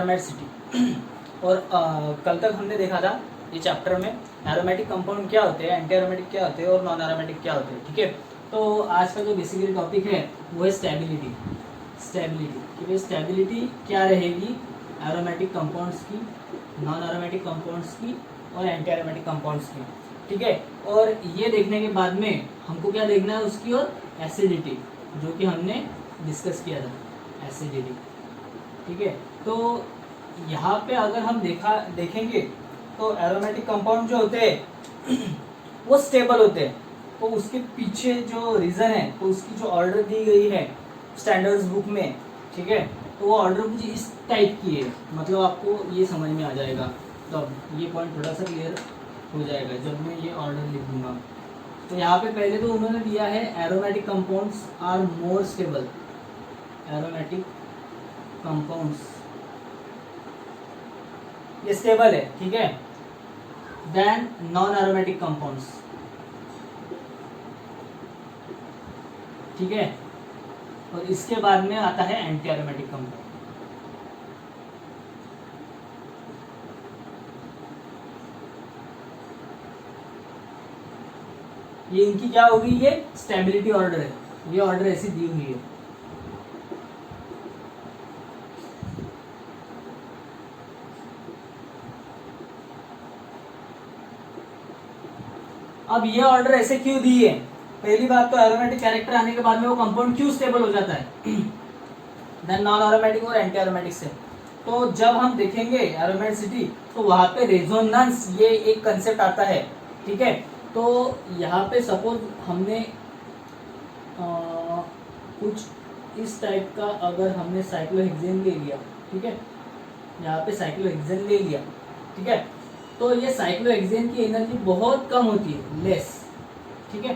Aromaticity. और कल तक हमने देखा था ये चैप्टर में एरोमेटिक कंपाउंड क्या होते हैं, एंटी एरोमेटिक क्या होते हैं और नॉन एरोमेटिक क्या होते हैं। ठीक है, तो आज का जो बेसिकली टॉपिक है वो है स्टेबिलिटी। स्टेबिलिटी कि भाई स्टेबिलिटी क्या रहेगी एरोमेटिक कंपाउंड्स की, नॉन एरोमेटिक कंपाउंड्स की और एंटी एरोमेटिक कंपाउंड्स की। ठीक है, और ये देखने के बाद में हमको क्या देखना है उसकी, और एसिडिटी जो कि हमने डिस्कस किया था, एसिडिटी। ठीक है, तो यहाँ पे अगर हम देखेंगे तो एरोमेटिक कंपाउंड जो होते हैं वो स्टेबल होते हैं। तो उसके पीछे जो रीज़न है, तो उसकी जो ऑर्डर दी गई है स्टैंडर्ड्स बुक में, ठीक है, तो वो ऑर्डर कुछ इस टाइप की है। मतलब आपको ये समझ में आ जाएगा, तो अब ये पॉइंट थोड़ा सा क्लियर हो जाएगा जब मैं ये ऑर्डर लिख दूंगा। तो यहाँ पे पहले तो उन्होंने दिया है aromatic compounds are more stable, aromatic compounds ये स्टेबल है, ठीक है, देन नॉन एरोमेटिक कंपाउंड्स। ठीक है, और इसके बाद में आता है एंटी एरोमेटिक कंपाउंड। ये इनकी क्या होगी, ये स्टेबिलिटी ऑर्डर है, ये ऑर्डर ऐसी दी हुई है। अब ये ऑर्डर ऐसे क्यों दी है, पहली बात तो एरोमेटिक कैरेक्टर आने के बाद में वो कंपाउंड क्यों स्टेबल हो जाता है देन नॉन एरोमेटिक और एंटी एरोमेटिक से। तो जब हम देखेंगे एरोमेटिसिटी तो वहां पे रेजोनेंस ये एक कंसेप्ट आता है। ठीक है, तो यहाँ पे सपोज हमने कुछ इस टाइप का अगर हमने साइक्लोहेक्सेन ले लिया, ठीक है, यहाँ पे साइक्लोहेक्सेन ले लिया, ठीक है, तो ये साइक्लोहेक्सेन की एनर्जी बहुत कम होती है, लेस। ठीक है,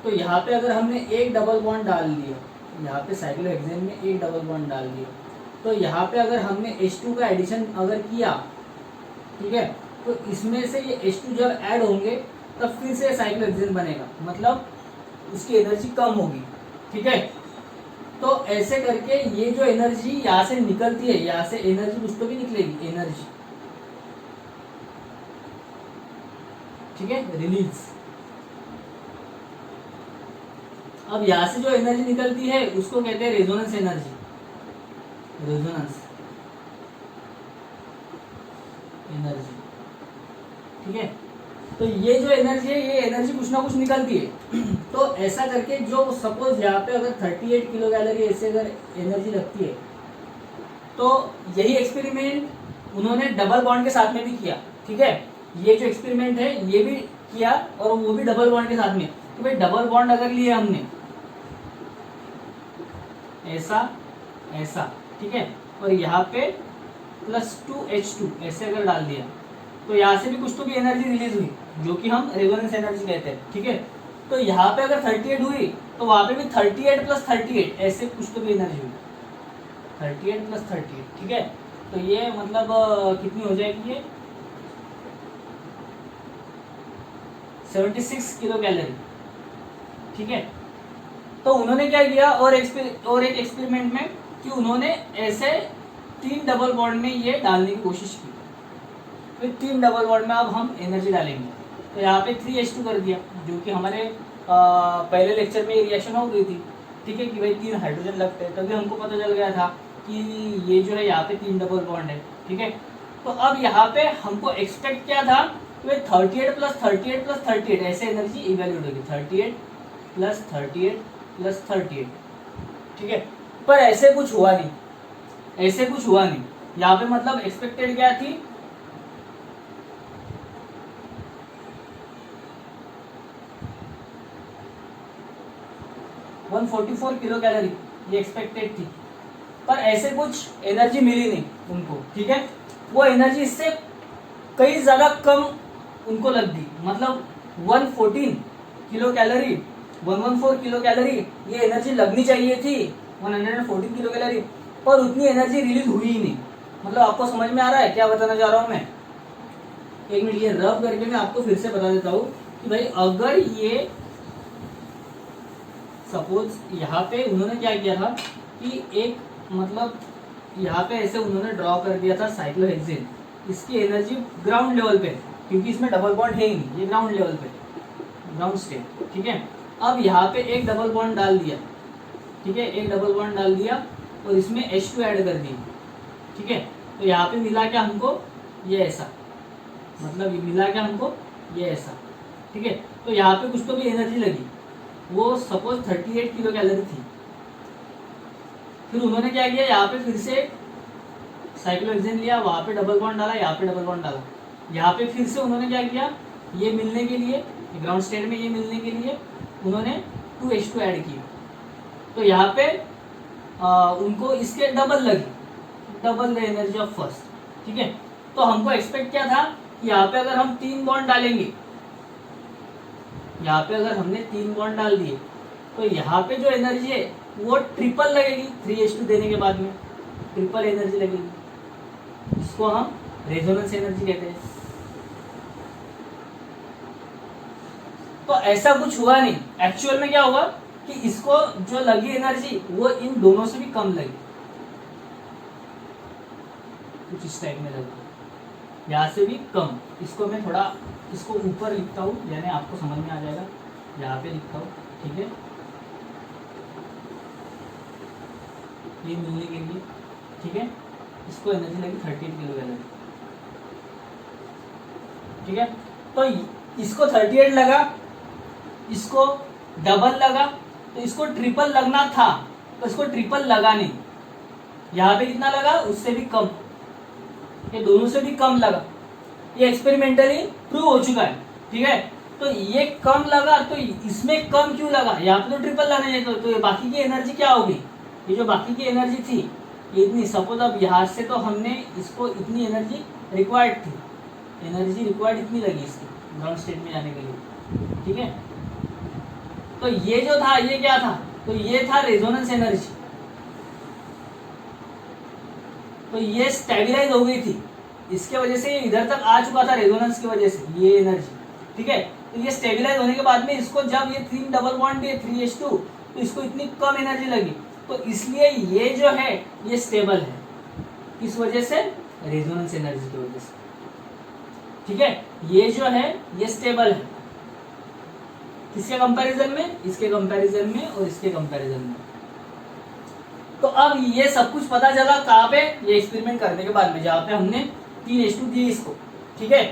तो यहाँ पे अगर हमने एक डबल बॉन्ड डाल लिया, यहाँ पे साइक्लोहेक्सेन में एक डबल बॉन्ड डाल दिया, तो यहाँ पे अगर हमने H2 का एडिशन अगर किया, ठीक है, तो इसमें से ये H2 जब ऐड होंगे तब फिर से साइक्लोहेक्सेन बनेगा, मतलब उसकी एनर्जी कम होगी। ठीक है, तो ऐसे करके ये जो एनर्जी यहाँ से निकलती है, यहाँ से एनर्जी कुछ तो भी निकलेगी, एनर्जी, ठीक है, रिलीज। अब यहाँ से जो एनर्जी निकलती है उसको कहते हैं रेजोनेंस एनर्जी, रेजोनेंस एनर्जी। ठीक है, तो ये जो एनर्जी है, ये एनर्जी कुछ ना कुछ निकलती है। तो ऐसा करके जो सपोज यहाँ पे अगर 38 किलो कैलोरी ऐसे अगर एनर्जी लगती है, तो यही एक्सपेरिमेंट उन्होंने डबल बॉन्ड के साथ में भी किया। ठीक है, ये जो एक्सपेरिमेंट है ये भी किया और वो भी डबल बॉन्ड के साथ में। तो भाई डबल बॉन्ड अगर लिए हमने ऐसा ऐसा, ठीक है, और यहाँ पे +2H2 ऐसे अगर डाल दिया, तो यहाँ से भी कुछ तो भी एनर्जी रिलीज हुई जो कि हम रेजोनेंस एनर्जी कहते हैं। ठीक है, तो यहाँ पे अगर 38 हुई तो वहां पे भी 38 + 38 ऐसे कुछ तो भी एनर्जी हुई, 38 + 38। ठीक है, तो ये मतलब कितनी हो जाएगी, ये 76 किलो कैलोरी। ठीक है, तो उन्होंने क्या किया और एक एक्सपेरिमेंट में कि उन्होंने ऐसे 3 डबल बॉन्ड में ये डालने की कोशिश की। फिर 3 डबल बॉन्ड में अब हम एनर्जी डालेंगे, तो यहाँ पे 3H2 कर दिया, जो कि हमारे पहले लेक्चर में ये रिएक्शन हो गई थी। ठीक है, कि भाई 3 हाइड्रोजन लगते हैं, तभी हमको पता चल गया था कि ये जो है यहाँ पे 3 डबल बॉन्ड है। ठीक है, तो अब यहाँ पे हमको एक्सपेक्ट क्या था, 38 + 38 + 38 ऐसे एनर्जी इवेल्यूट होगी, 38 + 38 + 38। ठीक है, पर ऐसे कुछ हुआ नहीं, ऐसे कुछ हुआ नहीं। यहाँ पे मतलब एक्सपेक्टेड क्या थी, $144 किलो कैलोरी ये एक्सपेक्टेड थी, पर ऐसे कुछ एनर्जी मिली नहीं उनको। ठीक है, वो एनर्जी इससे कई ज्यादा कम उनको लग गई, मतलब 114 किलो कैलोरी, 114 किलो कैलोरी ये एनर्जी लगनी चाहिए थी, 114 किलो कैलोरी, पर उतनी एनर्जी रिलीज हुई ही नहीं। मतलब आपको समझ में आ रहा है क्या बताना चाह रहा हूं मैं? एक मिनट, ये रब करके मैं आपको फिर से बता देता हूँ कि भाई अगर ये सपोज यहाँ पे उन्होंने क्या किया था कि एक मतलब यहाँ पे ऐसे उन्होंने ड्रॉ कर दिया था साइक्लोहेक्सेन, इसकी एनर्जी ग्राउंड लेवल पे, क्योंकि इसमें डबल बॉन्ड है ही नहीं, ये ग्राउंड लेवल पे, ग्राउंड स्टेट, ठीक है। अब यहाँ पे एक डबल बॉन्ड डाल दिया, ठीक है, एक डबल बॉन्ड डाल दिया और इसमें H2 ऐड कर दी, ठीक है। तो यहाँ पे मिला क्या हमको, ये ऐसा, मतलब ये मिला क्या हमको, ये ऐसा, ठीक है। तो यहाँ पे कुछ तो भी एनर्जी लगी, वो सपोज 38 किलो कैलोरी थी। फिर उन्होंने क्या किया, यहाँ पे फिर से साइक्लोहेक्सेन लिया, वहाँ पे डबल बॉन्ड डाला, यहाँ पे डबल बॉन्ड डाला, यहाँ पे फिर से उन्होंने क्या किया, ये मिलने के लिए, ग्राउंड स्टेट में ये मिलने के लिए उन्होंने 2H2 ऐड किया। तो यहाँ पे उनको इसके डबल लगी, double the energy of first, ठीक है। तो हमको एक्सपेक्ट क्या था कि यहाँ पे अगर हम 3 बॉन्ड डालेंगे, यहाँ पे अगर हमने 3 बॉन्ड डाल दिए तो यहाँ पे जो एनर्जी है वो ट्रिपल लगेगी, 3H2 देने के बाद में ट्रिपल एनर्जी लगेगी, इसको हम रेजोनेंस एनर्जी कहते हैं। तो ऐसा कुछ हुआ नहीं, एक्चुअल में क्या हुआ कि इसको जो लगी एनर्जी वो इन दोनों से भी कम लगी, कुछ इस टाइप में लगी, यहाँ से भी कम। इसको मैं थोड़ा इसको ऊपर लिखता हूँ, यानी आपको समझ में आ जाएगा, यहाँ पे लिखता हूँ, ठीक है, ये मिलने के लिए, ठीक है। इसको एनर्जी लगी 38 किलो कैलोरी, ठीक है। तो इसको 38 लगा, इसको डबल लगा, तो इसको ट्रिपल लगना था, तो इसको ट्रिपल लगा नहीं, यहाँ पे कितना लगा, उससे भी कम, ये दोनों से भी कम लगा, ये एक्सपेरिमेंटली प्रूव हो चुका है, ठीक है। तो ये कम लगा, तो इसमें कम क्यों लगा, यहाँ पे तो ट्रिपल लाना चाहिए, तो ये बाकी की एनर्जी क्या होगी, ये जो बाकी की एनर्जी थी ये इतनी, सपोज अब यहाँ से तो हमने इसको इतनी एनर्जी रिक्वायर्ड थी, एनर्जी रिक्वायर्ड इतनी लगी इसकी ग्राउंड स्टेट में जाने के लिए, ठीक है। तो ये जो था ये क्या था, तो ये था रेजोनेंस एनर्जी, तो ये स्टेबलाइज हो गई थी, इसके वजह से ये इधर तक आ चुका था रेजोनेंस की वजह से, ये एनर्जी, ठीक है। तो ये स्टेबलाइज होने के बाद में इसको जब ये 3 डबल बॉन्ड दिए 3H2, तो इसको इतनी कम एनर्जी लगी, तो इसलिए ये जो है ये स्टेबल है, किस वजह से, रेजोनेंस एनर्जी की वजह से, ठीक है। ये जो है ये स्टेबल है, किसके कंपैरिजन में, इसके कंपैरिजन में और इसके कंपैरिजन में। तो अब ये सब कुछ पता चला कहाँ पे, ये एक्सपेरिमेंट करने के बाद में, जहाँ पे हमने 3H2 दिए इसको, ठीक है।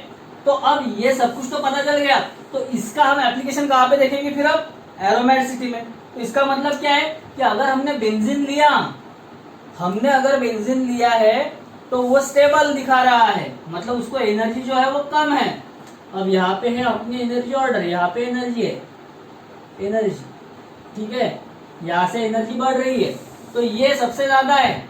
तो अब ये सब कुछ तो पता चल गया, तो इसका हम एप्लीकेशन कहाँ पे देखेंगे फिर, अब एरोमेटिसिटी में। तो इसका मतलब क्या है कि अगर हमने बेंजीन लिया, हमने अगर बेंजीन लिया है तो वो स्टेबल दिखा रहा है, मतलब उसको एनर्जी जो है वो कम है। अब यहाँ पे है अपनी एनर्जी ऑर्डर, यहाँ पे एनर्जी है, एनर्जी, ठीक है, यहाँ से एनर्जी बढ़ रही है, तो ये सबसे ज्यादा है,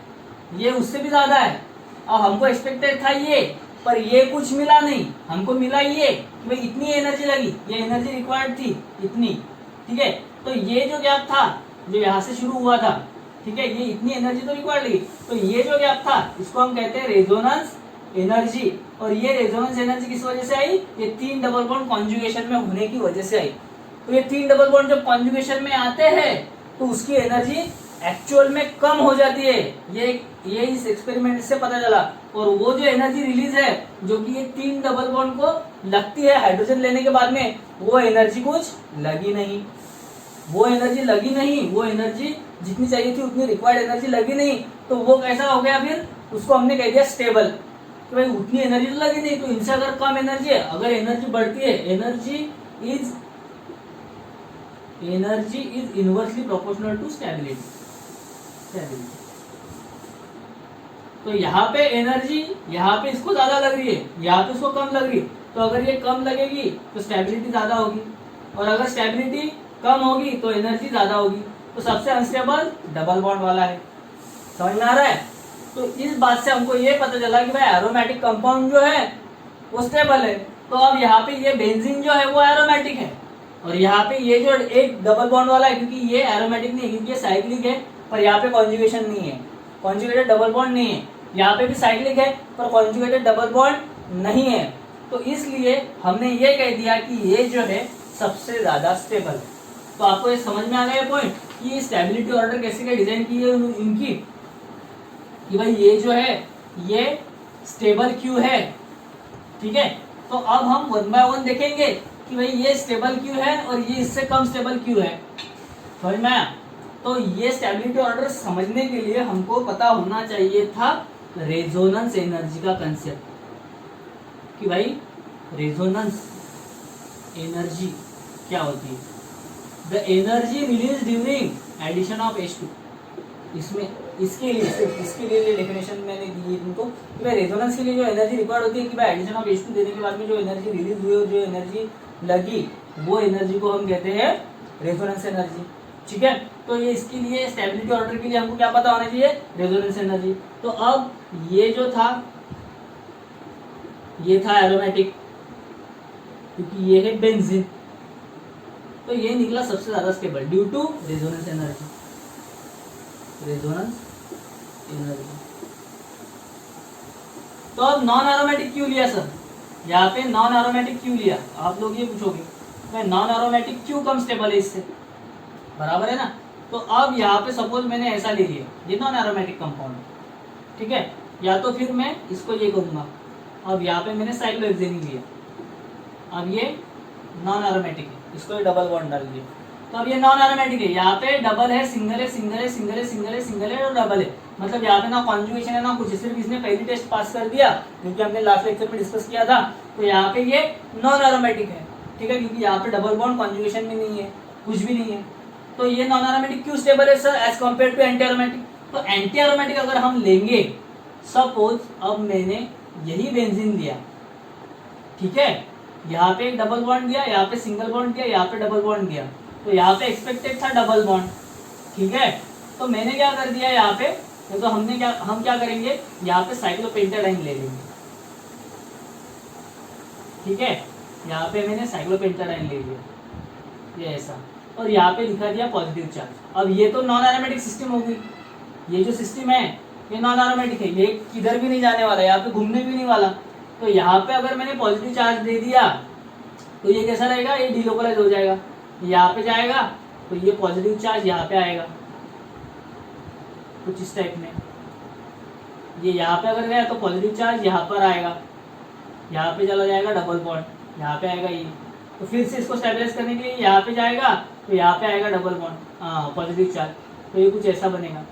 ये उससे भी ज्यादा है। अब हमको एक्सपेक्टेड था ये, पर ये कुछ मिला नहीं, हमको मिला ये कि भाई इतनी एनर्जी लगी, ये एनर्जी रिक्वायर्ड थी इतनी, ठीक है। तो ये जो गैप था जो यहाँ से शुरू हुआ था, ठीक है, ये इतनी एनर्जी तो रिक्वायर्ड लगी, तो ये जो गैप था इसको हम कहते हैं रेजोनेंस एनर्जी। और ये रेजोनेंस एनर्जी किस वजह से आई, ये 3 डबल बॉन्ड कॉन्जुगेशन में होने की वजह से आई। तो ये 3 डबल बॉन्ड जब कॉन्जुगेशन में आते हैं तो उसकी एनर्जी एक्चुअल में कम हो जाती है, ये इस एक्सपेरिमेंट से पता चला। और वो जो एनर्जी रिलीज है जो कि ये 3 डबल बॉन्ड को लगती है हाइड्रोजन लेने के बाद में, वो एनर्जी कुछ लगी नहीं, वो एनर्जी लगी नहीं, वो एनर्जी जितनी चाहिए थी उतनी रिक्वायर्ड एनर्जी लगी नहीं। तो वो कैसा हो गया, फिर उसको हमने कह दिया स्टेबल, कि भाई उतनी एनर्जी तो लगी नहीं, तो इनसे अगर कम एनर्जी है, अगर एनर्जी बढ़ती है, energy is inversely proportional to stability. तो यहाँ पे एनर्जी, यहाँ पे इसको ज्यादा लग रही है, यहाँ पे इसको कम लग रही है, तो अगर ये कम लगेगी तो स्टेबिलिटी ज्यादा होगी, और अगर स्टेबिलिटी कम होगी तो एनर्जी ज्यादा होगी। तो सबसे अनस्टेबल डबल बॉन्ड वाला है, समझ में आ रहा है। तो इस बात से हमको ये पता चला कि भाई एरोमेटिक कंपाउंड जो है वो स्टेबल है। तो अब यहाँ पे ये बेंजीन जो है वो एरोमेटिक है, और यहाँ पे ये जो एक डबल बॉन्ड वाला है, क्योंकि ये एरोमेटिक नहीं है, क्योंकि ये साइक्लिक है, पर यहाँ पे कॉन्जुगेशन नहीं है, कॉन्जुगेटेड डबल बॉन्ड नहीं है। यहाँ पे भी साइक्लिक है पर कॉन्जुगेटेड डबल बॉन्ड नहीं है। तो इसलिए हमने ये कह दिया कि ये जो है सबसे ज्यादा स्टेबल है। तो आपको ये समझ में आ गया पॉइंट कि स्टेबिलिटी ऑर्डर कैसे क्या डिजाइन की है इनकी। कि भाई ये जो है ये स्टेबल क्यू है, ठीक है। तो अब हम वन बाय वन देखेंगे कि भाई ये स्टेबल क्यू है और ये इससे कम स्टेबल क्यू है, समझ में आया। तो ये स्टेबिलिटी ऑर्डर समझने के लिए हमको पता होना चाहिए था रेजोनेंस एनर्जी का कंसेप्ट, कि भाई रेजोनेंस एनर्जी क्या होती है। The energy release during addition of H2। इसमें इसके लिए डेफिनेशन मैंने दी है तुमको कि भाई रेजोनेंस के लिए जो एनर्जी रिक्वायर्ड होती है कि भाई एडिशन ऑफ H2 देने के बाद में जो एनर्जी रिलीज हुई और जो एनर्जी लगी वो एनर्जी को हम कहते हैं रेजोनेंस एनर्जी, ठीक है। तो ये इसके लिए स्टेबिलिटी ऑर्डर के लिए हमको क्या पता होना चाहिए, रेजोनेंस एनर्जी। तो अब ये जो था ये था एरोमेटिक, क्योंकि ये है बेंजीन, तो ये निकला सबसे ज्यादा stable due to resonance energy, resonance energy. तो अब नॉन एरोमेटिक क्यों लिया सर, यहाँ पे नॉन एरोमेटिक क्यों लिया, आप लोग ये पूछोगे मैं नॉन एरोमेटिक क्यों कम स्टेबल है इससे, बराबर है ना। तो अब यहाँ पे सपोज मैंने ऐसा ले लिया, ये नॉन एरोमेटिक कंपाउंड, ठीक है, या तो फिर मैं इसको ये करूंगा, अब यहाँ पे मैंने साइक्लोहेक्सेन लिया, अब ये नॉन एरोमेटिक है, इसको ये डबल बॉन्ड डाल दिया, तो अब ये नॉन एरोमेटिक है, यहाँ पे डबल है, सिंगल है, सिंगल है, सिंगल है, सिंगल है, सिंगल है और डबल है, मतलब यहाँ पे ना कॉन्जुगेशन है ना कुछ, सिर्फ इसने पहली टेस्ट पास कर दिया क्योंकि हमने लास्ट लेक्चर में डिस्कस किया था। तो यहाँ पे ये नॉन एरोमेटिक है, ठीक है, क्योंकि यहाँ पे डबल बॉन्ड कॉन्जुगेशन भी नहीं है, कुछ भी नहीं है। तो ये नॉन एरोमेटिक क्यों स्टेबल है sir as compare to anti aromatic. तो एंटी एरोमेटिक अगर हम लेंगे, सपोज अब मैंने यही बेंजीन लिया, ठीक है, यहाँ पे एक डबल बॉन्ड दिया, यहाँ पे सिंगल बॉन्ड दिया, यहाँ पे डबल बॉन्ड दिया, तो यहाँ पे एक्सपेक्टेड था डबल बॉन्ड, ठीक है। तो मैंने क्या कर दिया यहाँ पे, तो हम क्या करेंगे, यहाँ पे साइक्लोपेंटाडाइन ले लेंगे, ठीक है, यहाँ पे मैंने साइक्लोपेंटाडाइन ले लिया, ये ऐसा, और यहाँ पे लिखा दिया पॉजिटिव चार्ज। अब ये तो नॉन एरोमेटिक सिस्टम होगी, ये जो सिस्टम है ये नॉन एरोमेटिक है, ये किधर भी नहीं जाने वाला, यहाँ पे घूमने भी नहीं वाला। तो यहाँ पे अगर मैंने पॉजिटिव चार्ज दे दिया तो ये कैसा रहेगा, ये डिलोकलाइज हो जाएगा, यहाँ पे जाएगा तो ये पॉजिटिव चार्ज यहाँ पे आएगा कुछ इस टाइप में, ये यहाँ पे अगर गया तो पॉजिटिव चार्ज यहाँ पर आएगा, यहाँ पे चला जाएगा डबल बॉन्ड, यहाँ पे आएगा ये, तो फिर से इसको स्टेबलाइज करने के लिए यहाँ पे जाएगा तो यहाँ पे आएगा डबल बॉन्ड, हाँ पॉजिटिव चार्ज, तो ये कुछ ऐसा बनेगा,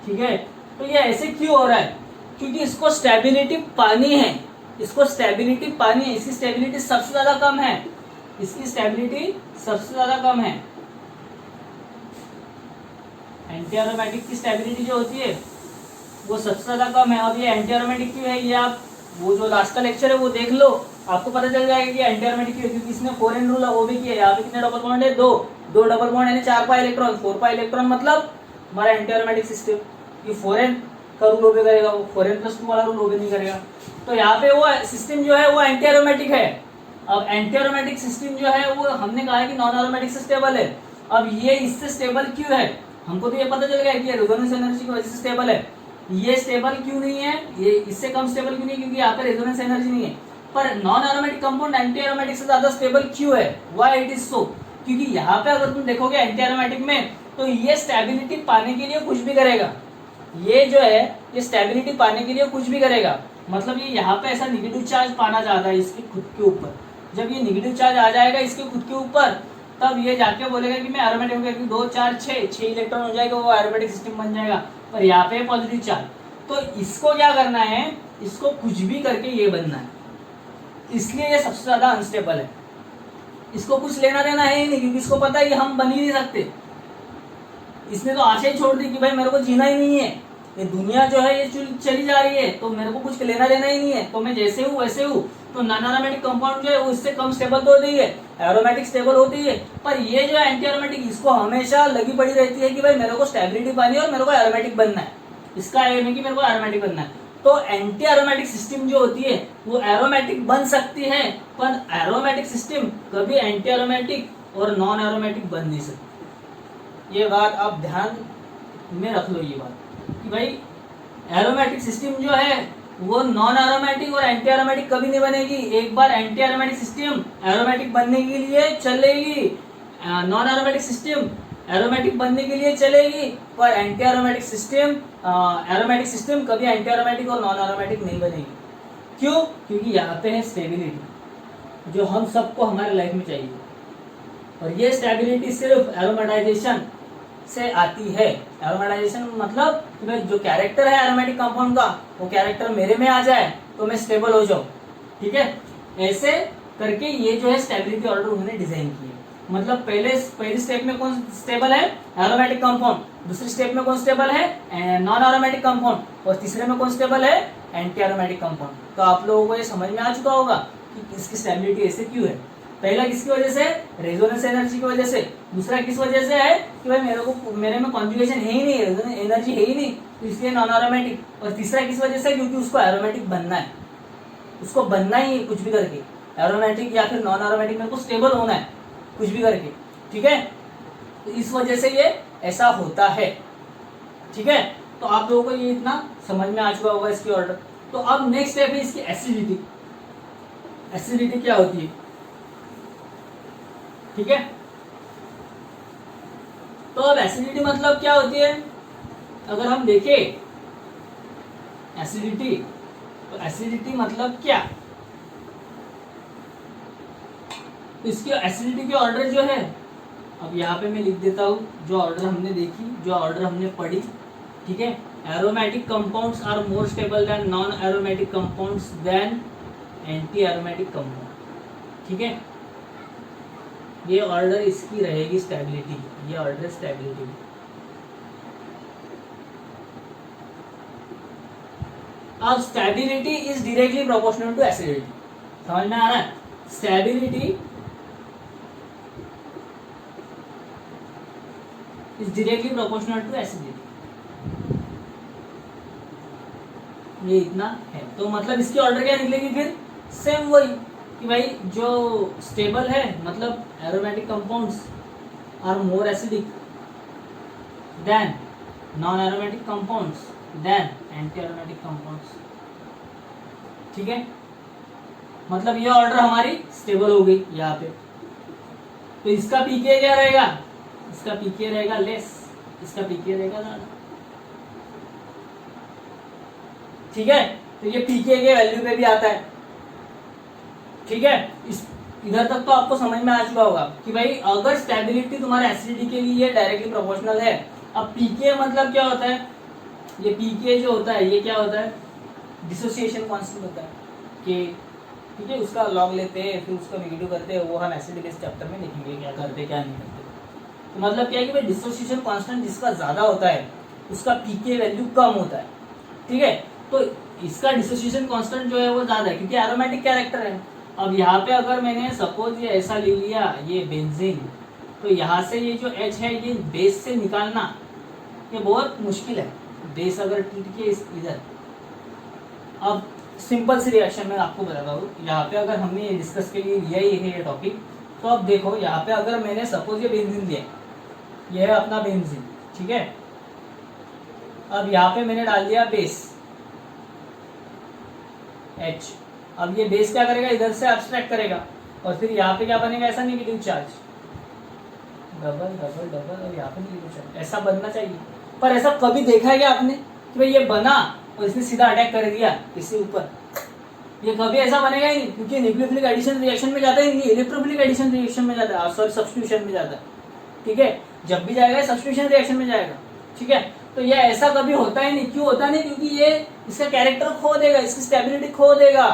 ठीक है। तो ये ऐसे क्यों हो रहा है, क्योंकि इसको स्टेबिलिटी पानी है, इसको स्टेबिलिटी पानी है, इसकी स्टेबिलिटी सबसे ज्यादा कम है, इसकी स्टेबिलिटी सबसे ज्यादा कम है। एंटी एरोमेटिक की स्टेबिलिटी जो होती है वो सबसे ज्यादा कम है। अब ये एंटी एरोमेटिक क्यों है, ये आप वो जो लास्ट का लेक्चर है वो देख लो, आपको पता चल जाएगा कि एंटी एरोमेटिक क्यों है, क्योंकि इसने 4n रूल वो भी किया है। यहाँ पे कितने डबल बॉन्ड है, दो डबल बॉन्ड यानी 4 पाई इलेक्ट्रॉन, 4 पाई इलेक्ट्रॉन मतलब हमारा एंटी एरोमेटिक सिस्टम, ये 4n का रूल ओबे करेगा, वो 4n+2 वाला रूल ओबे नहीं करेगा। तो यहाँ पे वो सिस्टम जो है वो एंटी एरोमेटिक है। अब एंटी एरोमेटिक सिस्टम जो है वो हमने कहा है कि नॉन एरोमेटिक से स्टेबल है। अब ये इससे स्टेबल क्यों है, हमको तो ये पता चल गया कि रेजोनेंस एनर्जी की वजह से स्टेबल है। ये स्टेबल क्यों नहीं है, ये इससे कम स्टेबल क्यों नहीं है, क्योंकि यहाँ पे रेजोनेंस एनर्जी नहीं है। पर non aromatic compound anti aromatic से ज्यादा स्टेबल क्यों है, व्हाई इट इज सो, क्योंकि यहाँ पे अगर तुम देखोगे एंटी एरोमेटिक में तो ये स्टेबिलिटी पाने के लिए कुछ भी करेगा, ये जो है ये स्टेबिलिटी पाने के लिए कुछ भी करेगा। मतलब ये यहाँ पे ऐसा निगेटिव चार्ज पाना चाहता है इसके खुद के ऊपर, जब ये निगेटिव चार्ज आ जाएगा इसके खुद के ऊपर तब ये जाके बोलेगा कि मैं एरोमेटिक हो गया, 2 4 6 इलेक्ट्रॉन हो जाएगा, वो एरोमेटिक सिस्टम बन जाएगा। पर यहाँ पे पॉजिटिव चार्ज, तो इसको क्या करना है, इसको कुछ भी करके ये बनना है, इसलिए ये सबसे ज्यादा अनस्टेबल है। इसको कुछ लेना देना है ही नहीं, क्योंकि इसको पता है कि हम बन ही नहीं सकते। इसने तो आशा ही छोड़ दी कि भाई मेरे को जीना ही नहीं है, ये दुनिया जो है ये चली जा रही है, तो मेरे को कुछ लेना देना ही नहीं है, तो मैं जैसे हूँ वैसे हूँ। तो नॉन एरोमेटिक कंपाउंड जो है वो इससे कम स्टेबल तो होती है, एरोमेटिक स्टेबल होती है, पर ये जो है एंटी एरोमेटिक, इसको हमेशा लगी पड़ी रहती है कि भाई मेरे को स्टेबिलिटी पानी है और मेरे को एरोमेटिक बनना है, इसका एम है कि मेरे को एरोमेटिक बनना है। तो एंटी एरोमेटिक सिस्टम जो होती है वो एरोमेटिक बन सकती है, पर एरोमेटिक सिस्टम कभी एंटी एरोमेटिक और नॉन एरोमेटिक बन नहीं सकती। ये बात आप ध्यान में रख लो, ये बात कि भाई एरोमेटिक सिस्टम जो है वो नॉन एरोमेटिक और एंटी एरोमेटिक कभी नहीं बनेगी। एक बार एंटी एरोमेटिक सिस्टम एरोमेटिक बनने के लिए चलेगी, नॉन एरोमेटिक सिस्टम एरोमेटिक बनने के लिए चलेगी, पर एंटी एरोमेटिक सिस्टम कभी एंटी एरोमेटिक और नॉन एरोमेटिक नहीं बनेगी। क्यों? क्योंकि यहाँ पे है स्टेबिलिटी, जो हम सबको हमारे लाइफ में चाहिए, और ये स्टेबिलिटी सिर्फ एरोमेटाइजेशन से आती है। एरोमेटाइजेशन मतलब कि भाई जो कैरेक्टर है एरोमेटिक कंपाउंड का, वो कैरेक्टर मेरे में आ जाए तो मैं स्टेबल हो जाऊं। ठीक है, ऐसे करके ये जो है स्टेबिलिटी ऑर्डर उन्होंने डिजाइन की है। मतलब पहली स्टेप में कौन स्टेबल है? Aromatic compound. दूसरी स्टेप में कौन स्टेबल है? Non aromatic compound. और तीसरे में कौन स्टेबल है? Anti aromatic compound. तो आप लोगों को ये समझ में आ चुका होगा कि इसकी स्टेबिलिटी ऐसे क्यों है। पहला किसकी वजह से? रेजोनेंस एनर्जी की वजह से। दूसरा किस वजह से है कि भाई मेरे में कॉन्जुगेशन है ही नहीं, रेजोनेंस एनर्जी है ही नहीं, तो इसलिए नॉन एरोमेटिक। और तीसरा किस वजह से? क्योंकि उसको एरोमेटिक बनना है, उसको बनना ही है कुछ भी करके, एरोमेटिक या फिर नॉन एरोमेटिक में उसको स्टेबल होना है कुछ भी करके। ठीक है, तो इस वजह से ये ऐसा होता है। ठीक है, तो आप लोगों को ये इतना समझ में आ चुका होगा इसकी ऑर्डर। तो अब नेक्स्ट स्टेप है इसकी एसिडिटी। एसिडिटी क्या होती है? ठीक है, तो अब एसिडिटी मतलब क्या होती है? अगर हम देखें एसिडिटी, तो एसिडिटी मतलब क्या? तो इसकी एसिडिटी की ऑर्डर जो है, अब यहाँ पे मैं लिख देता हूँ जो ऑर्डर हमने देखी, जो ऑर्डर हमने पढ़ी। ठीक है, aromatic compounds are more stable than non aromatic compounds than anti aromatic compound. ठीक है, ये ऑर्डर इसकी रहेगी स्टेबिलिटी, ये ऑर्डर स्टेबिलिटी। अब stability is directly proportional to acidity. समझ में आ रहा है? Stability is directly proportional to acidity. ये इतना है, तो मतलब इसकी ऑर्डर क्या निकलेगी फिर? सेम वही कि भाई जो स्टेबल है, मतलब aromatic compounds are more acidic than non aromatic compounds than anti aromatic compounds. ठीक है, मतलब ये ऑर्डर हमारी स्टेबल हो गई यहाँ पे। तो इसका पीके क्या रहेगा? इसका पीके रहेगा लेस, इसका पीके रहेगा ज्यादा। ठीक है, तो ये पीके के वैल्यू पे भी आता है। ठीक है, इधर तक तो आपको समझ में आ चुका होगा कि भाई अगर स्टेबिलिटी तुम्हारे एसिडिटी के लिए डायरेक्टली प्रोपोर्शनल है। अब पीके मतलब क्या होता है? ये पीके जो होता है ये क्या होता है? डिसोसिएशन कांस्टेंट होता है कि ठीक है, उसका लॉग लेते हैं फिर उसको नेगेटिव करते हैं, वो हम एसिडिक इस चैप्टर में देखेंगे क्या करते क्या नहीं करते। तो मतलब क्या है कि भाई डिसोसिएशन कांस्टेंट जिसका ज्यादा होता है उसका पीके वैल्यू कम होता है। ठीक है, तो इसका डिसोसिएशन कांस्टेंट जो है वो ज्यादा है क्योंकि एरोमेटिक कैरेक्टर है। अब यहाँ पे अगर मैंने सपोज ये ऐसा ले लिया, ये बेंजीन, तो यहाँ से ये जो H है ये बेस से निकालना ये बहुत मुश्किल है। बेस अगर टूट के इधर, अब सिंपल सी रिएक्शन में आपको बताता हूँ। यहाँ पे अगर हमने ये डिस्कस के लिए लिया ही है ये टॉपिक, तो अब देखो यहाँ पे अगर मैंने सपोज ये बेंजीन लिया, ये है अपना बेंजीन। ठीक है, अब यहाँ पे मैंने डाल दिया बेस H। अब ये बेस क्या करेगा? इधर से अब्स्ट्रैक्ट करेगा और फिर यहाँ पे क्या बनेगा? ऐसा negative charge, double double double, और यहाँ पे नेगेटिव चार्ज। ऐसा बनना चाहिए, पर ऐसा कभी देखा है क्या आपने कि भाई ये बना और इसने सीधा अटैक कर दिया इसके ऊपर? ये कभी ऐसा बनेगा ही नहीं, क्योंकि न्यूक्लियोफिलिक एडिशन रिएक्शन में जाता ही नहीं, इलेक्ट्रोफिलिक एडिशन रिएक्शन में जाता है, सॉरी सब्स्टिट्यूशन में जाता है। ठीक है, जब भी जाएगा सब्स्टिट्यूशन रिएक्शन में जाएगा। ठीक है, तो ये ऐसा कभी होता ही नहीं। क्यों होता नहीं? क्योंकि ये इसका कैरेक्टर खो देगा, इसकी स्टेबिलिटी खो देगा।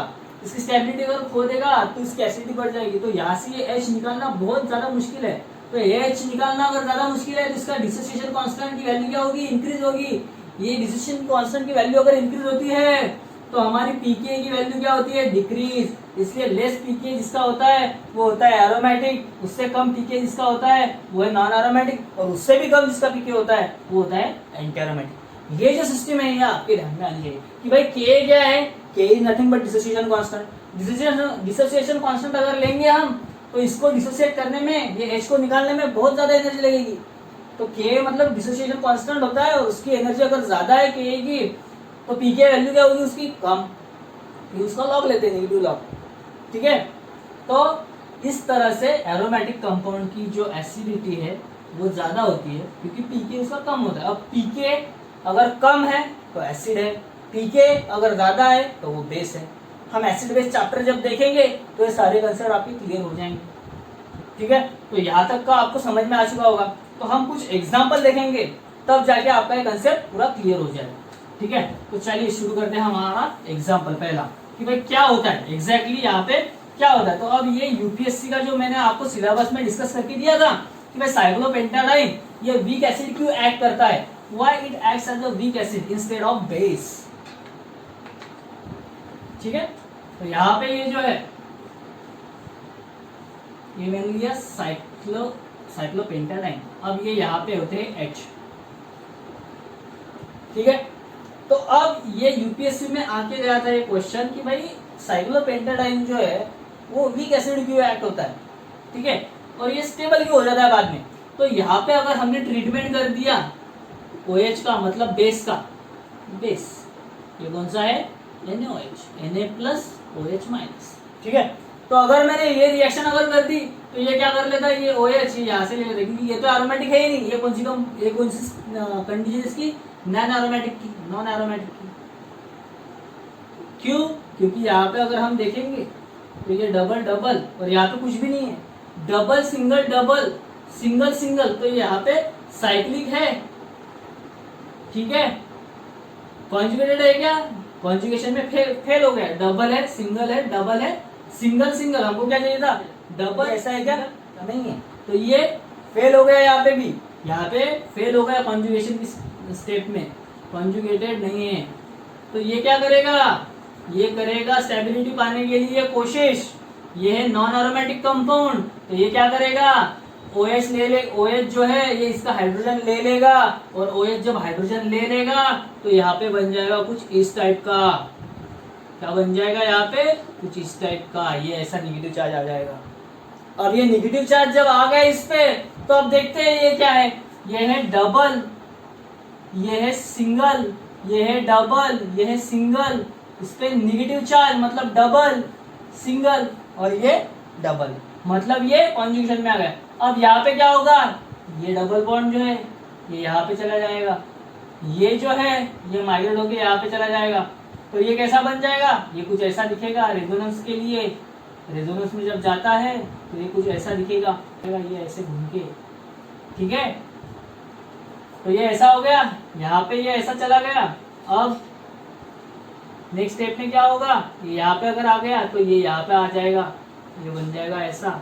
इसकी स्टेबिलिटी अगर खो देगा तो इसकी एसिडिटी बढ़ जाएगी। तो यहाँ से ये H निकालना बहुत ज्यादा मुश्किल है। तो ये H निकालना अगर ज्यादा मुश्किल है तो इसका डिसोसिएशन कांस्टेंट की वैल्यू क्या होगी? इंक्रीज होगी। ये डिसोसिएशन कांस्टेंट की वैल्यू अगर इंक्रीज होती है तो हमारी पीके की वैल्यू क्या होती है? डिक्रीज। इसलिए लेस पीके जिसका होता है वो होता है एरोमेटिक, उससे कम पीके जिसका होता है वो है नॉन एरोमेटिक, और उससे भी कम जिसका पीके होता है वो होता है एंटी एरोमेटिक। ये जो सिस्टम है ये आपके ध्यान में आनी चाहिए कि भाई के क्या है? के is nothing but dissociation constant. Dissociation constant अगर लेंगे हम तो इसको डिसोसिएट करने में, ये H को निकालने में बहुत ज्यादा एनर्जी लगेगी। तो के मतलब डिसोसिएशन कांस्टेंट होता है और उसकी एनर्जी अगर ज्यादा है के की, तो पीके वैल्यू क्या होगी उसकी? कम। फिर उसका लॉग लेते हैं, नेगेटिव लॉग। ठीक है, तो इस तरह से एरोमेटिक कंपाउंड की जो एसिडिटी है वो ज्यादा होती है क्योंकि पीके उसका कम होता है। अब पीके अगर कम है तो एसिड है, पीके अगर ज्यादा है तो वो बेस है। हम एसिड बेस चैप्टर जब देखेंगे तो ये सारे कंसेप्ट आपके क्लियर हो जाएंगे, ठीक है। तो यहाँ तक का आपको समझ में आ चुका होगा। तो हम कुछ एग्जाम्पल देखेंगे तब जाके आपका ये कंसेप्ट पूरा क्लियर हो जाएगा, ठीक है। तो चलिए शुरू करते हैं हमारा एग्जाम्पल पहला कि भाई क्या होता है एग्जैक्टली यहाँ पे क्या होता है। तो अब ये यूपीएससी का जो मैंने आपको सिलेबस में डिस्कस करके दिया था कि भाई साइक्लोपेंटाडाइन ये वीक एसिड क्यों एक्ट करता है, why it acts as a weak acid instead of base, ठीक है। तो यहाँ पे ये जो है ये मैंने लिया साइक्लोपेंटाडाइन। अब ये यहाँ पे होते हैं H, ठीक है। तो अब ये यूपीएससी में आके गया था ये क्वेश्चन कि भाई साइक्लोपेंटाडाइन जो है वो वीक एसिड क्यों एक्ट होता है, ठीक है, और ये स्टेबल क्यों हो जाता है बाद में। तो यहाँ पे अगर हमने ट्रीटमेंट कर दिया OH का मतलब बेस का, बेस ये कौन सा है NaOH, Na plus OH minus, ठीक है। तो अगर मैंने ये रिएक्शन अगर कर दी तो ये क्या कर लेता है, ये OH यहाँ से ले लेता है क्योंकि ये तो एरोमेटिक है ही नहीं। ये कौन सी कंडीशन इसकी नॉन एरोमेटिक की, नॉन एरोमेटिक की। क्यों, क्योंकि यहाँ पे अगर हम देखेंगे तो ये डबल डबल और यहाँ पे कुछ भी नहीं है, double single double single single, तो यहाँ पे साइक्लिक है, ठीक है। कॉन्जुगेटेड है क्या, कॉन्जुगेशन में फेल हो गया, डबल है सिंगल है डबल है सिंगल सिंगल, हमको क्या चाहिए था डबल, ऐसा है क्या नहीं है। तो ये फेल हो गया, यहाँ पे भी यहाँ पे फेल हो गया कॉन्जुगेशन की स्टेप में, कॉन्जुगेटेड नहीं है। तो ये क्या करेगा, ये करेगा स्टेबिलिटी पाने के लिए कोशिश। ये है नॉन एरोमेटिक कंपाउंड, तो ये क्या करेगा OH ले ले, OH जो है ये इसका हाइड्रोजन ले लेगा और OH जब हाइड्रोजन ले लेगा तो यहाँ पे बन जाएगा कुछ इस टाइप का, क्या बन जाएगा यहाँ पे कुछ इस टाइप का, ये ऐसा नेगेटिव चार्ज आ जाएगा। अब ये नेगेटिव चार्ज जब आ गया इस पे तो अब देखते हैं ये क्या है, ये है डबल, ये है सिंगल, ये है डबल, ये है सिंगल, इस पे नेगेटिव चार्ज मतलब डबल सिंगल और ये डबल, मतलब ये कॉन्जुगेशन में आ गया। अब यहाँ पे क्या होगा, ये डबल बॉन्ड जो है ये यहाँ पे चला जाएगा, ये जो है ये माइग्रेट होके यहाँ पे चला जाएगा। तो ये कैसा बन जाएगा, ये कुछ ऐसा दिखेगा रेजोनेंस के लिए, रेजोनेंस में जब जाता है तो ये कुछ ऐसा दिखेगा, ये ऐसे घूम के, ठीक है। तो ये ऐसा हो गया, यहाँ पे ये ऐसा चला गया। अब नेक्स्ट स्टेप में क्या होगा, ये यहाँ पे अगर आ गया तो ये यहाँ पे आ जाएगा, ये बन जाएगा ऐसा,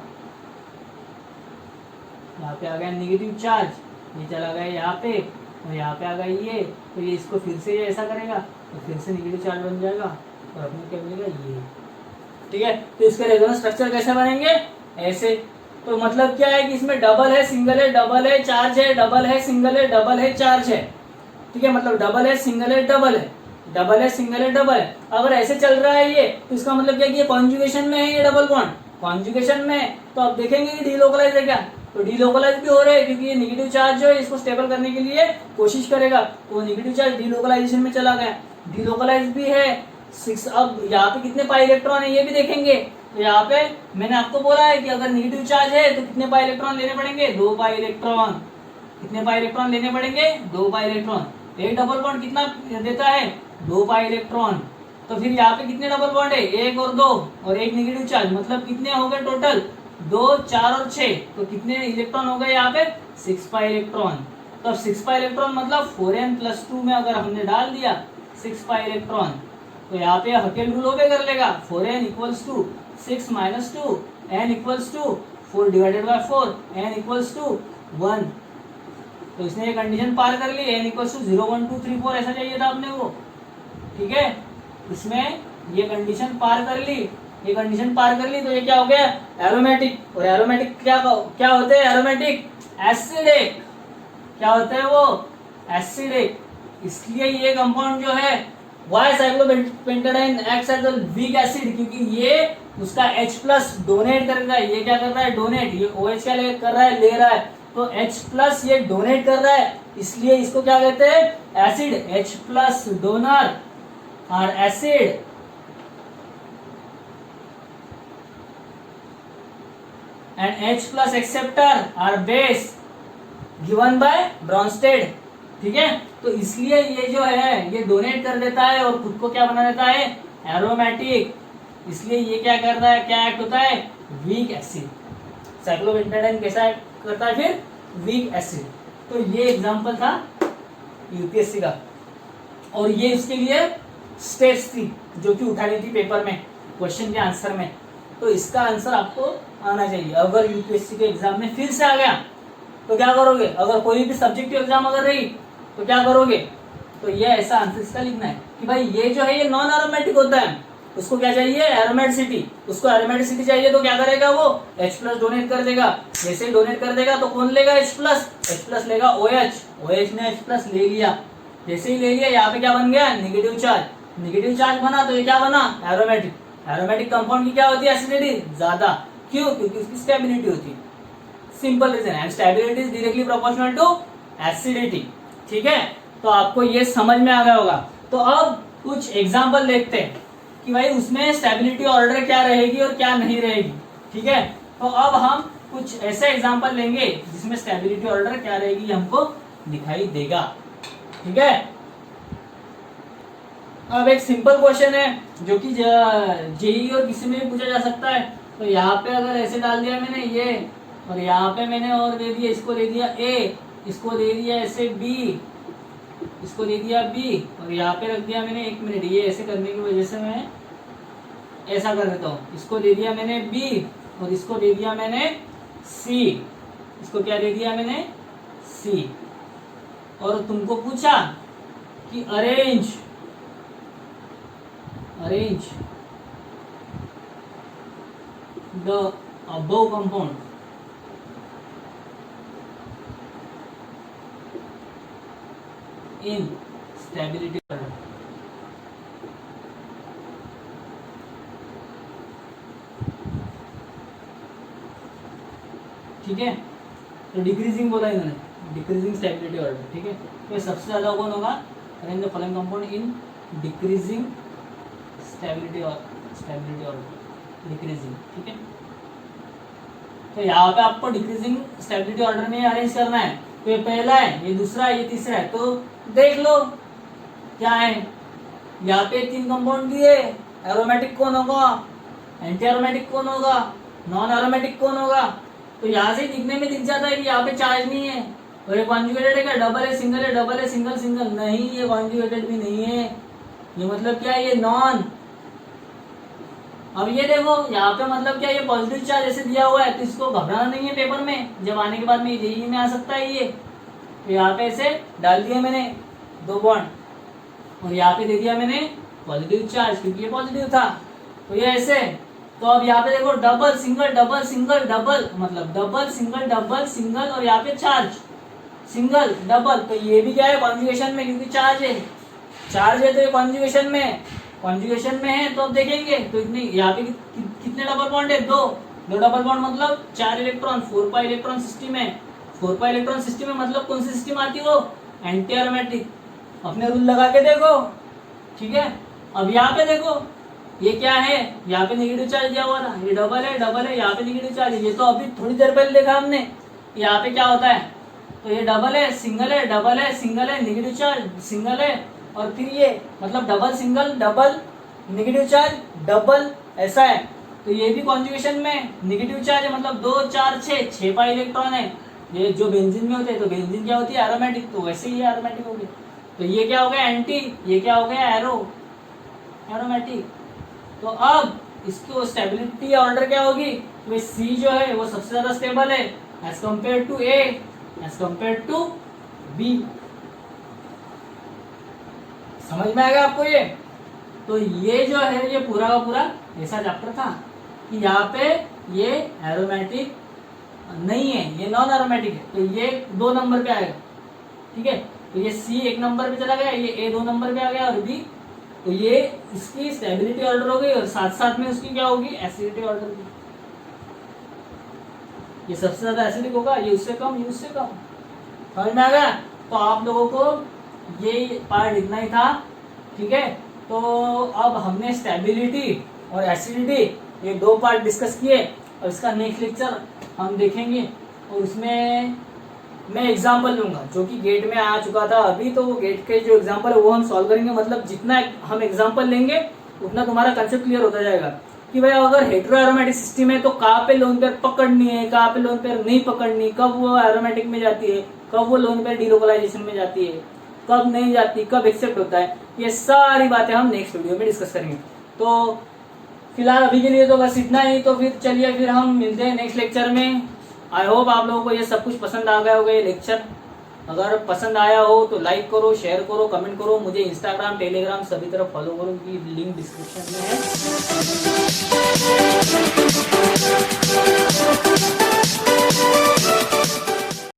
यहाँ पे आ गया नेगेटिव चार्ज, ये चला गया यहाँ पे और यहाँ पे आ गया ये, तो ये इसको फिर से ये ऐसा करेगा तो फिर से नेगेटिव चार्ज बन जाएगा और अपने क्या मिलेगा ये, ठीक है। तो इसके रेजोनेंस स्ट्रक्चर कैसे बनेंगे ऐसे। तो मतलब क्या है कि इसमें डबल है सिंगल है डबल है चार्ज है, डबल है सिंगल है डबल है चार्ज है, ठीक है। मतलब डबल है सिंगल है डबल है, डबल है सिंगल है डबल है। अगर ऐसे चल रहा है ये तो इसका मतलब क्या है कि ये कॉन्जुगेशन में है, ये डबल बॉन्ड कॉन्जुगेशन में है। तो अब देखेंगे कि डीलोकलाइज है क्या, तो डीलोकलाइज भी हो रहा है क्योंकि ये नेगेटिव चार्ज जो है इसको स्टेबल करने के लिए कोशिश करेगा, तो नेगेटिव चार्ज डीलोकलाइजेशन में चला गया, डीलोकलाइज भी है 6। अब यहाँ पे कितने पाई इलेक्ट्रॉन है ये भी देखेंगे। तो यहाँ पे मैंने आपको बोला है कि अगर नेगेटिव चार्ज है तो कितने पाई इलेक्ट्रॉन लेने पड़ेंगे, 2 पाई इलेक्ट्रॉन। कितने पाई इलेक्ट्रॉन लेने पड़ेंगे, 2 पाई इलेक्ट्रॉन। एक डबल बॉन्ड कितना देता है, 2 पाई इलेक्ट्रॉन। तो फिर यहाँ पे कितने डबल बॉन्ड है, 1 और 2 और एक नेगेटिव चार्ज, मतलब कितने हो गए टोटल 2 4 और 6। तो कितने इलेक्ट्रॉन हो गए यहाँ पे 6 पाई इलेक्ट्रॉन। तो अब 6 पाई इलेक्ट्रॉन मतलब 4n+2 में अगर हमने डाल दिया 6 पाई इलेक्ट्रॉन तो यहाँ पे हकेल रूल ओबे कर लेगा, 4n = 6 - 2 n = 4 / 4 n = 1। तो इसने ये कंडीशन पार कर ली, n = 0 1 2 3 4 ऐसा चाहिए था अपने को, ठीक है। इसमें ये कंडीशन पार कर ली, ये कंडीशन पार कर ली तो ये क्या हो गया एरोमेटिक। और एरोमेटिक क्या होते हैं, एरोमेटिक एसिडिक, क्या होते हैं वो एसिडिक। इसलिए ये कंपाउंड जो है Y cyclopentadiene acts as a weak acid, क्योंकि ये उसका H+ डोनेट कर रहा है। ये क्या कर रहा है डोनेट, ये OH क्या कर रहा है ले रहा है, तो H+ ये डोनेट कर रहा है, इसलिए इसको क्या कहते हैं एसिड। H+ डोनर और acid, and H+ acceptor or base, given by Brønsted, ठीक है। तो इसलिए ये जो है ये डोनेट कर देता है और खुद को क्या बना देता है, एरोमेटिक। इसलिए ये क्या करता है, क्या एक्ट होता है, वीक एसिड। साइक्लोपेंटाडाइन कैसा एक्ट करता है फिर, वीक एसिड। तो ये एग्जांपल था यूपीएससी का, और ये इसके लिए स्टेप्स थी जो कि उठानी थी पेपर में क्वेश्चन के आंसर में। तो इसका आंसर आपको आना चाहिए। अगर यूपीएससी के एग्जाम में फिर से आ गया तो क्या करोगे, अगर कोई भी सब्जेक्टिव एग्जाम अगर रही तो क्या करोगे, तो ये ऐसा आंसर इसका लिखना है कि भाई ये जो है ये नॉन एरोमेटिक होता है, उसको क्या चाहिए, एरोमेटिसिटी। उसको एरोमेटिसिटी चाहिए तो क्या करेगा, वो H+ डोनेट कर देगा। जैसे ही डोनेट कर देगा तो कौन लेगा, H+ लेगा OH। OH ने H+ ले लिया, जैसे ही ले लिया यहाँ पे क्या बन गया, नेगेटिव चार्ज। नेगेटिव चार्ज बना तो ये क्या बना, एरोमेटिक। एरोमेटिक कंपाउंड की क्या होती है, एसिडिटी ज्यादा। क्यों, क्योंकि उसकी स्टेबिलिटी होती है। Simple reason, and stability is directly proportional to acidity, ठीक है। तो आपको ये समझ में आ गया होगा। तो अब कुछ एग्जांपल देखते हैं कि भाई उसमें स्टेबिलिटी ऑर्डर क्या रहेगी और क्या नहीं रहेगी, ठीक है। तो अब हम कुछ ऐसे एग्जांपल लेंगे जिसमें स्टेबिलिटी ऑर्डर क्या रहेगी हमको दिखाई देगा, ठीक है। अब एक सिंपल क्वेश्चन है जो कि जेई और किसी में भी पूछा जा सकता है। तो यहाँ पे अगर ऐसे डाल दिया मैंने ये, और यहाँ पे मैंने और दे दिया, इसको दे दिया ए, इसको दे दिया ऐसे बी, इसको दे दिया बी, और यहाँ पे रख दिया मैंने, 1 मिनट, ये ऐसे करने की वजह से मैं ऐसा कर देता हूँ। इसको दे दिया मैंने बी और इसको दे दिया मैंने सी। इसको क्या दे दिया मैंने, सी। और तुमको पूछा कि arrange the above compound in stability order. ठीक है, तो डिक्रीजिंग बोला इन्होंने, डिक्रीजिंग स्टेबिलिटी ऑर्डर, ठीक है। तो सबसे ज्यादा कौन होगा, arrange the following compound in decreasing stability order, decreasing, ठीक है। तो यहाँ पे आपको डिक्रीजिंग स्टेबिलिटी ऑर्डर में अरेंज करना है। तो ये पहला है, ये दूसरा है, ये तीसरा है। तो देख लो क्या है, यहाँ पे 3 कंपाउंड दिए, एरोमेटिक कौन होगा, एंटी एरोमेटिक कौन होगा, नॉन एरोमेटिक कौन होगा। तो यहाँ से दिखने में दिख जाता है कि यहाँ पे चार्ज नहीं है। और ये कॉन्जुगेटेड है क्या, डबल है, सिंगल है, डबल है, सिंगल, सिंगल नहीं, ये कॉन्जुगेटेड भी नहीं है। ये मतलब क्या है, ये नॉन। अब ये देखो यहाँ पे मतलब क्या, ये पॉजिटिव चार्ज ऐसे दिया हुआ है, तो इसको घबराना नहीं है पेपर में, जब आने के बाद में जेईई में आ सकता है ये। तो यहाँ पे ऐसे डाल दिया मैंने 2 बॉन्ड, और यहाँ पे दे दिया मैंने पॉजिटिव चार्ज क्योंकि ये पॉजिटिव था। तो ये ऐसे, तो अब यहाँ पे देखो double single double single double, मतलब डबल सिंगल डबल सिंगल, और यहाँ पे चार्ज सिंगल डबल। तो ये भी क्या है, कॉन्जुगेशन में, क्योंकि चार्ज है, चार्ज है तो ये कॉन्जुगेशन में है। तो अब देखेंगे तो इतने यहाँ पे कितने डबल बॉन्ड है, 2 डबल बॉन्ड, मतलब 4 इलेक्ट्रॉन, 4 इलेक्ट्रॉन सिस्टम है। 4 इलेक्ट्रॉन सिस्टम में मतलब कौन सी सिस्टम आती है, वो एंटी एरोमेटिक। अपने रूल लगा के देखो, ठीक है। अब यहाँ पे देखो ये क्या है, यहाँ पे नेगेटिव चार्ज दिया हुआ था, ये डबल है, यहाँ पे नेगेटिव चार्ज है। ये तो अभी थोड़ी देर पहले देखा हमने, यहाँ पे क्या होता है, तो ये डबल है, सिंगल है, डबल है, सिंगल है, नेगेटिव चार्ज, सिंगल है, और फिर ये मतलब double single double negative charge double, ऐसा है। तो ये भी कॉन्जुगेशन में नेगेटिव चार्ज है, मतलब 2 4 6 पाई इलेक्ट्रॉन है। ये जो बेंजीन में होते हैं, तो बेंजीन क्या होती है, एरोमेटिक, तो वैसे ही एरोमेटिक हो गई। तो ये क्या हो गया, एंटी, ये क्या हो गया, एरोमेटिक। तो अब इसको स्टेबिलिटी ऑर्डर क्या होगी, तो सी जो है वो सबसे ज्यादा स्टेबल है as compare to A, as compare to B. समझ में आ गया आपको ये। तो ये जो है ये पूरा का पूरा ऐसा चैप्टर था कि यहाँ पे ये एरोमेटिक नहीं है, ये नॉन एरोमेटिक है। तो ये 2 नंबर पे आएगा, ठीक है। तो ये सी 1 नंबर पे चला गया, ये ए 2 नंबर पे आ गया, और बी, तो ये इसकी स्टेबिलिटी ऑर्डर हो गई, और साथ साथ में उसकी क्या होगी, एसिडिटी ऑर्डर की। ये सबसे ज्यादा एसिडिक होगा, ये उससे कम, ये उससे कम। समझ में आ गया। तो आप लोगों को ये पार्ट इतना ही था, ठीक है। तो अब हमने स्टेबिलिटी और एसिडिटी ये 2 पार्ट डिस्कस किए, और इसका नेक्स्ट लेक्चर हम देखेंगे, और उसमें मैं एग्जाम्पल लूंगा जो कि गेट में आ चुका था अभी, तो वो गेट के जो एग्जाम्पल है वो हम सॉल्व करेंगे। मतलब जितना हम एग्जाम्पल लेंगे उतना तुम्हारा कंसेप्ट क्लियर होता जाएगा कि भाई अगर हेटेरो एरोमेटिक सिस्टम है तो कहाँ पे लोन पेयर पकड़नी है, कहाँ पे लोन पेयर नहीं पकड़नी, कब वो एरोमेटिक में जाती है, कब वो लोन पेयर डीलोकलाइजेशन में जाती है, कब नहीं जाती, कब एक्सेप्ट होता है, ये सारी बातें हम नेक्स्ट वीडियो में डिस्कस करेंगे। तो फिलहाल अभी के लिए तो बस इतना ही। तो फिर चलिए फिर हम मिलते हैं नेक्स्ट लेक्चर में। आई होप आप लोगों को ये सब कुछ पसंद आ गया होगा ये लेक्चर। अगर पसंद आया हो तो लाइक करो, शेयर करो, कमेंट करो। मुझे इंस्टाग्राम, टेलीग्राम सभी तरफ फॉलो करो कि लिंक डिस्क्रिप्शन में है।